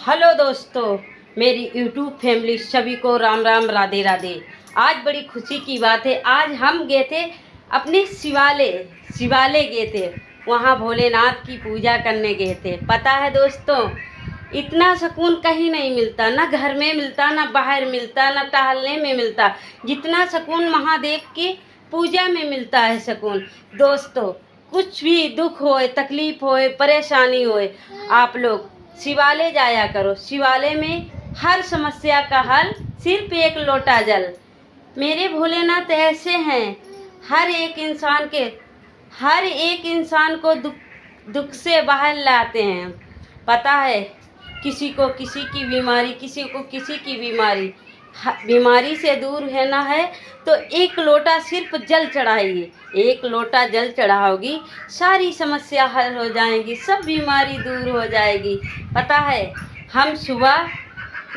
Hello दोस्तों, मेरी YouTube family सभी को राम राम, राधे राधे। आज बड़ी खुशी की बात है। आज हम गए थे अपने शिवालय गए थे। वहाँ भोलेनाथ की पूजा करने गए थे। पता है दोस्तों, इतना सुकून कहीं नहीं मिलता, ना घर में मिलता, ना बाहर मिलता, ना टहलने में मिलता, जितना सुकून महादेव की पूजा में मिलता है सुकून। दोस्तों, कुछ भी दुख होए, तकलीफ होए, परेशानी होए, आप लोग शिवालय जाया करो। शिवालय में हर समस्या का हल सिर्फ एक लोटा जल। मेरे भोलेनाथ ऐसे हैं, हर एक इंसान को दुख से बाहर लाते हैं। पता है, किसी को किसी की बीमारी, किसी को किसी की बीमारी, बीमारी से दूर है ना है तो एक लोटा सिर्फ जल चढ़ाइए। एक लोटा जल चढ़ाओगी, सारी समस्या हल हो जाएगी, सब बीमारी दूर हो जाएगी। पता है, हम सुबह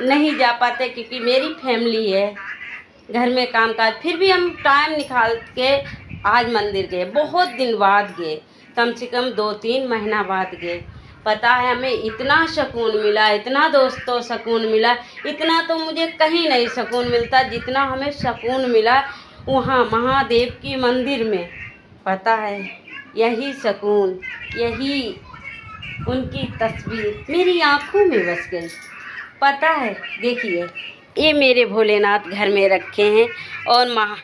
नहीं जा पाते क्योंकि मेरी फैमिली है, घर में काम काज, फिर भी हम टाइम निकाल के आज मंदिर गए। बहुत दिन बाद गए, कम से कम 2-3 महीना बाद गए। पता है, हमें इतना सुकून मिला, इतना दोस्तों सुकून मिला, इतना तो मुझे कहीं नहीं सुकून मिलता जितना हमें सुकून मिला वहाँ महादेव की मंदिर में। पता है, यही सुकून, यही उनकी तस्वीर मेरी आंखों में बस गई। पता है, देखिए, ये मेरे भोलेनाथ घर में रखे हैं और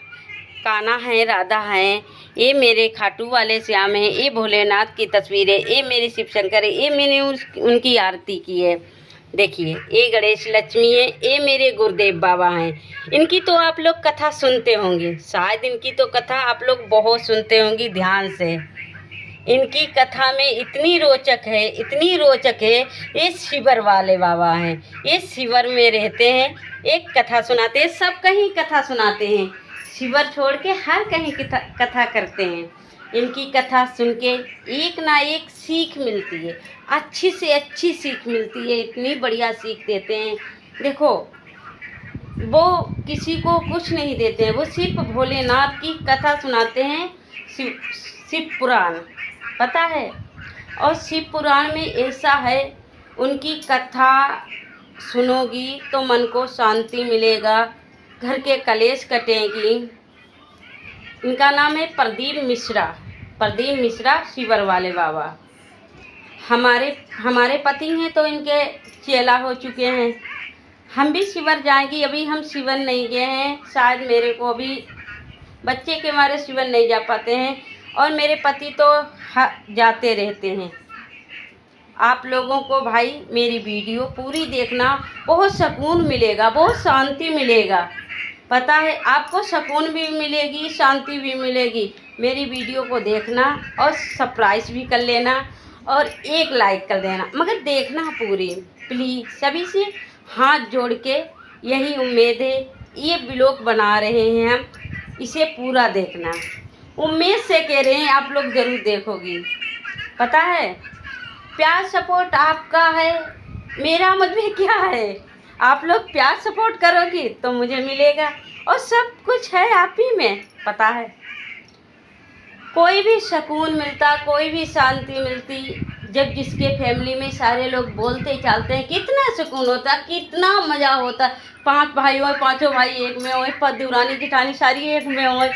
कान्हा है, राधा हैं, ये मेरे खाटू वाले श्याम हैं, ये भोलेनाथ की तस्वीर है, ये मेरे शिव शंकर है, ये मैंने उनकी आरती की है। देखिए, ये गणेश लक्ष्मी है, ये मेरे गुरुदेव बाबा हैं। इनकी तो आप लोग कथा सुनते होंगे, शायद इनकी तो कथा आप लोग बहुत सुनते होंगी ध्यान से। इनकी कथा में इतनी रोचक है। ये शिवर वाले बाबा हैं, ये शिवर में रहते हैं, एक कथा सुनाते हैं, सब कहीं कथा सुनाते हैं, शिवर छोड़ के हर कहीं कथा करते हैं। इनकी कथा सुन के एक ना एक सीख मिलती है, अच्छी से अच्छी सीख मिलती है, इतनी बढ़िया सीख देते हैं। देखो, वो किसी को कुछ नहीं देते हैं, वो सिर्फ भोलेनाथ की कथा सुनाते हैं। शिव पुराण, पता है, और शिव पुराण में ऐसा है, उनकी कथा सुनोगी तो मन को शांति मिलेगा, घर के कलेश कटेंगी। इनका नाम है प्रदीप मिश्रा शिवर वाले बाबा। हमारे पति हैं तो इनके चेला हो चुके हैं। हम भी शिवर जाएंगी, अभी हम शिवर नहीं गए हैं, शायद मेरे को अभी बच्चे के मारे शिवर नहीं जा पाते हैं, और मेरे पति तो जाते रहते हैं। आप लोगों को भाई मेरी वीडियो पूरी देखना, बहुत सुकून मिलेगा, बहुत शांति मिलेगा। पता है, आपको सुकून भी मिलेगी, शांति भी मिलेगी। मेरी वीडियो को देखना और सब्सक्राइब भी कर लेना और एक लाइक कर देना, मगर देखना पूरी प्लीज़। सभी से हाथ जोड़ के यही उम्मीद है, ये ब्लॉग बना रहे हैं हम, इसे पूरा देखना। उम्मीद से कह रहे हैं, आप लोग ज़रूर देखोगी। पता है, प्यार सपोर्ट आपका है, मेरा मुझ में क्या है। आप लोग प्यार सपोर्ट करोगी तो मुझे मिलेगा, और सब कुछ है आप ही में। पता है, कोई भी सुकून मिलता, कोई भी शांति मिलती जब जिसके फैमिली में सारे लोग बोलते चलते हैं, कितना सुकून होता, कितना मज़ा होता। 5 भाई हो, 5 भाई एक में हो, दुरानी जेठानी सारी एक में हो,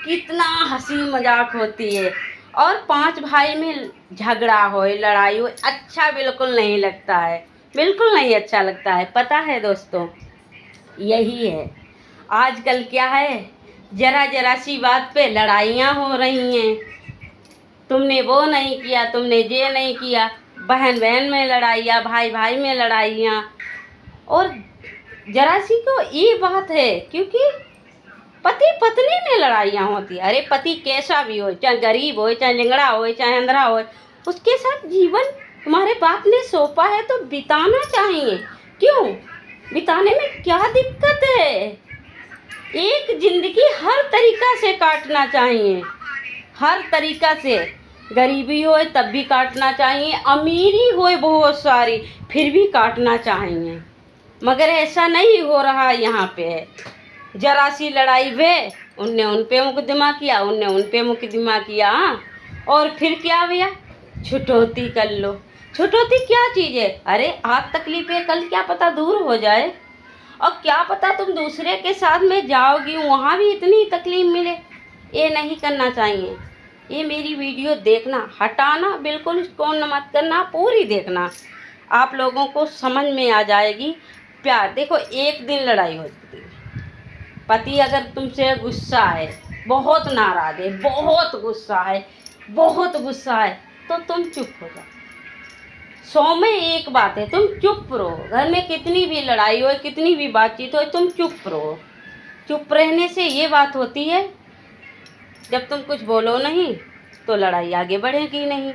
कितना हंसी मजाक होती है। और 5 भाई में झगड़ा हो, लड़ाई हो, अच्छा बिल्कुल नहीं लगता है, बिल्कुल नहीं अच्छा लगता है। पता है दोस्तों, यही है आजकल क्या है, जरा सी बात पे लड़ाइयाँ हो रही हैं। तुमने वो नहीं किया, तुमने ये नहीं किया, बहन बहन में लड़ाइयाँ, भाई भाई में लड़ाइयाँ। और जरा सी तो ये बात है, क्योंकि पति पत्नी में लड़ाइयाँ होती है। अरे पति कैसा भी हो, चाहे गरीब हो, चाहे लिंगड़ा हो, चाहे अंधरा हो, उसके साथ जीवन तुम्हारे बाप ने सौंपा है तो बिताना चाहिए। क्यों, बिताने में क्या दिक्कत है। एक जिंदगी हर तरीक़ा से काटना चाहिए, हर तरीक़ा से। गरीबी हो तब भी काटना चाहिए, अमीरी हो बहुत सारी फिर भी काटना चाहिए, मगर ऐसा नहीं हो रहा। यहाँ पे जरा सी लड़ाई वे, उनने उन पे मुकदमा किया, उनने उन पे मुकदमा किया, और फिर क्या भैया, छुटौती कर लो। छुटौती क्या चीज़ है? अरे आज तकलीफ है, कल क्या पता दूर हो जाए, और क्या पता तुम दूसरे के साथ में जाओगी वहाँ भी इतनी तकलीफ मिले। ये नहीं करना चाहिए। ये मेरी वीडियो देखना, हटाना बिल्कुल इसको मत करना, पूरी देखना, आप लोगों को समझ में आ जाएगी। प्यार देखो, एक दिन लड़ाई होती है, पति अगर तुमसे गुस्सा है, बहुत नाराज है, बहुत गुस्सा है, बहुत गुस्सा है, तो तुम चुप हो जाओ। 100 में एक बात है, तुम चुप रहो। घर में कितनी भी लड़ाई हो, कितनी भी बातचीत हो, तुम चुप रहो। चुप रहने से ये बात होती है, जब तुम कुछ बोलो नहीं तो लड़ाई आगे बढ़ेगी नहीं।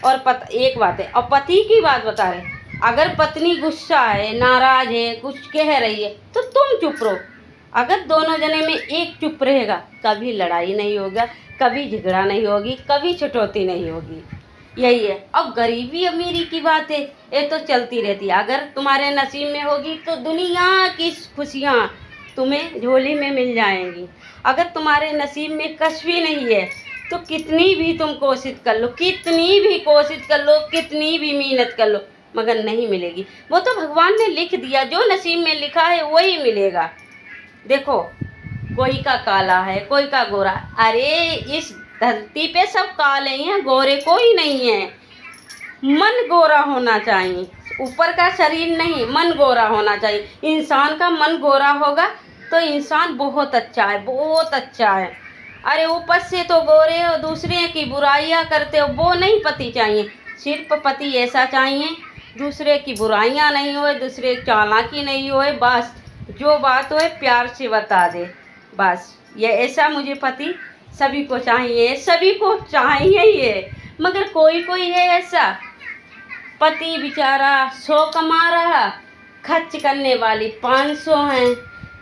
और एक बात है, और पति की बात बता रहे, अगर पत्नी गुस्सा है, नाराज है, कुछ कह रही है, तो तुम चुप रहो। अगर दोनों जने में एक चुप रहेगा, कभी लड़ाई नहीं होगा, कभी झगड़ा नहीं होगी, कभी छुटौती नहीं होगी। यही है। अब गरीबी अमीरी की बात है, ये तो चलती रहती है। अगर तुम्हारे नसीब में होगी तो दुनिया की खुशियाँ तुम्हें झोली में मिल जाएंगी। अगर तुम्हारे नसीब में कुछ भी नहीं है तो कितनी भी तुम कोशिश कर लो, कितनी भी कोशिश कर लो, कितनी भी मेहनत कर लो, मगर नहीं मिलेगी। वो तो भगवान ने लिख दिया, जो नसीब में लिखा है वही मिलेगा। देखो, कोई का काला है, कोई का गोरा। अरे इस धरती पे सब काले हैं, गोरे कोई नहीं है। मन गोरा होना चाहिए, ऊपर का शरीर नहीं, मन गोरा होना चाहिए। इंसान का मन गोरा होगा तो इंसान बहुत अच्छा है, बहुत अच्छा है। अरे ऊपर से तो गोरे हो, दूसरे की बुराइयां करते हो, वो नहीं पति चाहिए। सिर्फ पति ऐसा चाहिए, दूसरे की बुराइयां नहीं होए, दूसरे की चालाकी नहीं होए, बस जो बात होए प्यार से बता दे, बस। ये ऐसा मुझे पति सभी को चाहिए, सभी को चाहिए ही है। मगर कोई कोई है ऐसा, पति बेचारा 100 कमा रहा, खर्च करने वाली 500 हैं,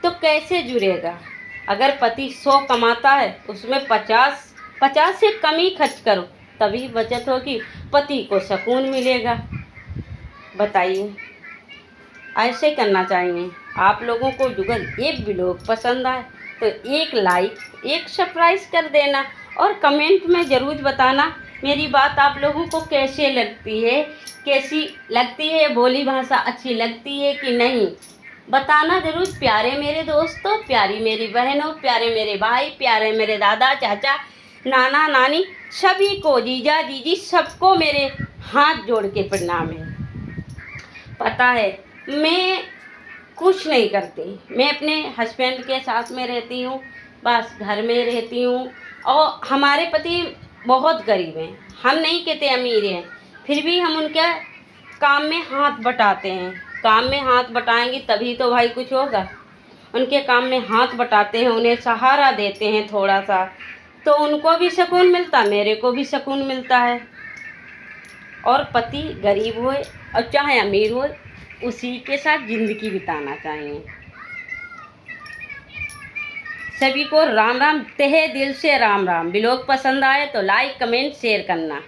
तो कैसे जुड़ेगा? अगर पति 100 कमाता है, उसमें 50 से कम ही खर्च करो, तभी बचत होगी, पति को सुकून मिलेगा। बताइए, ऐसे करना चाहिए। आप लोगों को जुगल एक भी लोग पसंद आए तो एक लाइक, एक सब्सक्राइब कर देना, और कमेंट में ज़रूर बताना मेरी बात आप लोगों को कैसे लगती है, कैसी लगती है, बोली भाषा अच्छी लगती है कि नहीं, बताना ज़रूर। प्यारे मेरे दोस्तों, प्यारी मेरी बहनों, प्यारे मेरे भाई, प्यारे मेरे दादा चाचा, नाना नानी, सभी को, जीजा जीजी, सबको मेरे हाथ जोड़ के प्रणाम है। पता है, मैं कुछ नहीं करती, मैं अपने हस्बैंड के साथ में रहती हूँ, बस घर में रहती हूँ। और हमारे पति बहुत गरीब हैं, हम नहीं कहते अमीर हैं, फिर भी हम उनके काम में हाथ बटाते हैं। काम में हाथ बटाएंगे तभी तो भाई कुछ होगा। उनके काम में हाथ बटाते हैं, उन्हें सहारा देते हैं थोड़ा सा, तो उनको भी सुकून मिलता, मेरे को भी सुकून मिलता है। और पति गरीब होए और चाहे अमीर होए, उसी के साथ ज़िंदगी बिताना चाहिए। सभी को राम राम, तहे दिल से राम राम। ब्लॉग पसंद आए तो लाइक, कमेंट, शेयर करना।